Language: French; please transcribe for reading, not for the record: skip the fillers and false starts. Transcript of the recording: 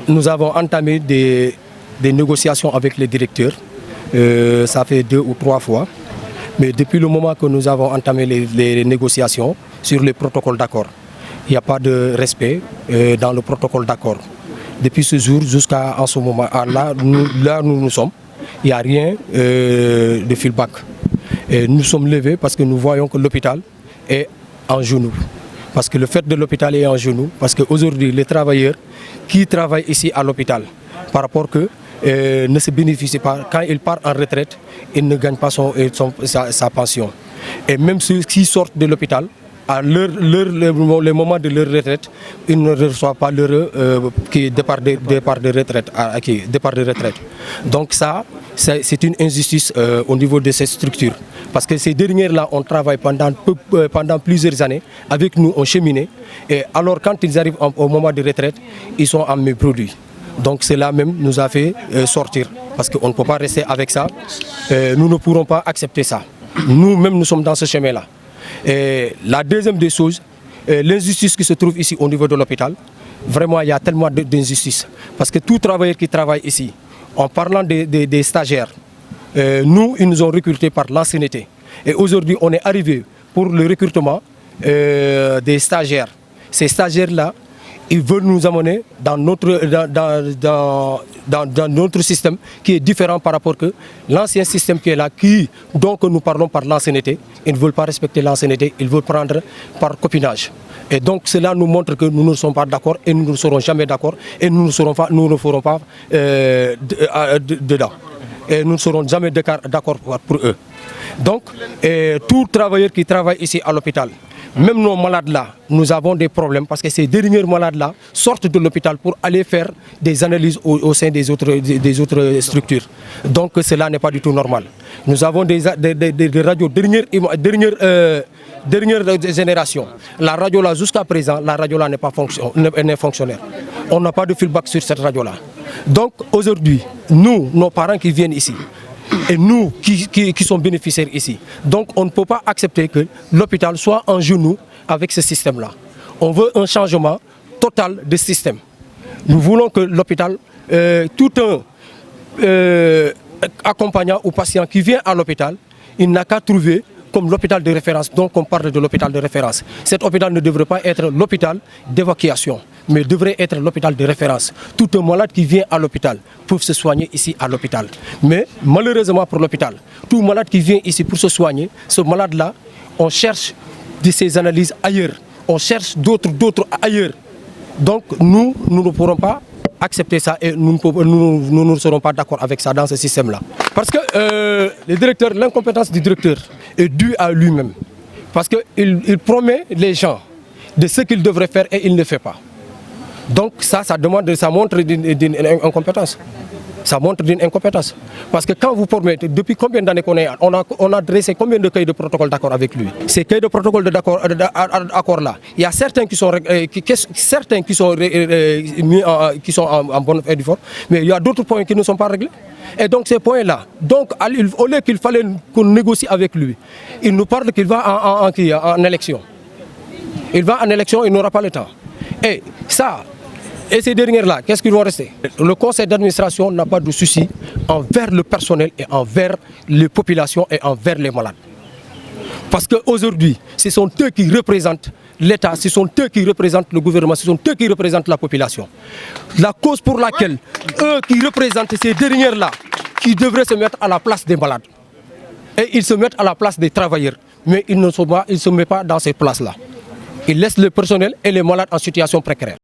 Nous avons entamé des négociations avec les directeurs, ça fait 2 ou 3 fois. Mais depuis le moment que nous avons entamé les négociations sur les protocoles d'accord, il n'y a pas de respect dans le protocole d'accord. Depuis ce jour jusqu'à ce moment, là nous sommes, il n'y a rien de feedback. Et nous sommes levés parce que nous voyons que l'hôpital est en genoux. Parce que le fait de l'hôpital est en genoux, parce qu'aujourd'hui les travailleurs qui travaillent ici à l'hôpital, par rapport que ne se bénéficient pas, quand ils partent en retraite, ils ne gagnent pas sa pension. Et même ceux qui sortent de l'hôpital, à le moment de leur retraite, ils ne reçoivent pas leur départ de retraite. Donc ça, c'est une injustice au niveau de ces structures. Parce que ces dernières-là, on travaille pendant plusieurs années. Avec nous, on cheminait. Et alors, quand ils arrivent au moment de retraite, ils sont en mes produits. Donc cela même nous a fait sortir. Parce qu'on ne peut pas rester avec ça. Nous ne pourrons pas accepter ça. Nous-mêmes, nous sommes dans ce chemin-là. Et la deuxième des choses, l'injustice qui se trouve ici au niveau de l'hôpital, vraiment il y a tellement d'injustice. Parce que tout travailleur qui travaille ici, en parlant des stagiaires, nous, ils nous ont recrutés par l'ancienneté. Et aujourd'hui, on est arrivé pour le recrutement des stagiaires. Ces stagiaires-là, ils veulent nous amener dans notre système qui est différent par rapport à l'ancien système qui est là, dont nous parlons par l'ancienneté. Ils ne veulent pas respecter l'ancienneté, ils veulent prendre par copinage. Et donc cela nous montre que nous ne sommes pas d'accord et nous ne serons jamais d'accord et nous ne ferons pas dedans. Et nous ne serons jamais d'accord pour eux. Donc, tout travailleur qui travaille ici à l'hôpital, même nos malades là, nous avons des problèmes parce que ces derniers malades là sortent de l'hôpital pour aller faire des analyses au sein des autres structures. Donc cela n'est pas du tout normal. Nous avons des radios dernière génération. La radio là jusqu'à présent, la radio là n'est pas fonctionnaire. On n'a pas de feedback sur cette radio là. Donc aujourd'hui, nous, nos parents qui viennent ici, et nous qui sommes bénéficiaires ici. Donc on ne peut pas accepter que l'hôpital soit en genoux avec ce système-là. On veut un changement total de système. Nous voulons que l'hôpital, tout un accompagnant ou patient qui vient à l'hôpital, il n'a qu'à trouver comme l'hôpital de référence. Donc on parle de l'hôpital de référence. Cet hôpital ne devrait pas être l'hôpital d'évacuation, mais devrait être l'hôpital de référence. Tout un malade qui vient à l'hôpital peut se soigner ici à l'hôpital. Mais malheureusement pour l'hôpital, tout malade qui vient ici pour se soigner, ce malade-là, on cherche de ces analyses ailleurs. On cherche d'autres ailleurs. Donc nous ne pourrons pas accepter ça et nous ne serons pas d'accord avec ça dans ce système-là. Parce que l'incompétence du directeur est due à lui-même. Parce qu'il promet les gens de ce qu'il devrait faire et il ne le fait pas. Donc ça montre d'une incompétence. Ça montre d'une incompétence. Parce que quand vous promettez, depuis combien d'années on a dressé combien de cahiers de protocole d'accord avec lui? Ces cahiers de protocole d'accord là, il y a certains qui sont en bonne et due forme, mais il y a d'autres points qui ne sont pas réglés. Et donc ces points-là, au lieu qu'il fallait qu'on négocie avec lui, il nous parle qu'il va en élection. Il va en élection, il n'aura pas le temps. Et ça, et ces dernières-là, qu'est-ce qu'ils vont rester? Le conseil d'administration n'a pas de souci envers le personnel et envers les populations et envers les malades. Parce qu'aujourd'hui, ce sont eux qui représentent l'État, ce sont eux qui représentent le gouvernement, ce sont eux qui représentent la population. La cause pour laquelle eux qui représentent ces dernières-là, qui devraient se mettre à la place des malades. Et ils se mettent à la place des travailleurs. Mais ils ne se mettent pas dans ces places-là. Ils laissent le personnel et les malades en situation précaire.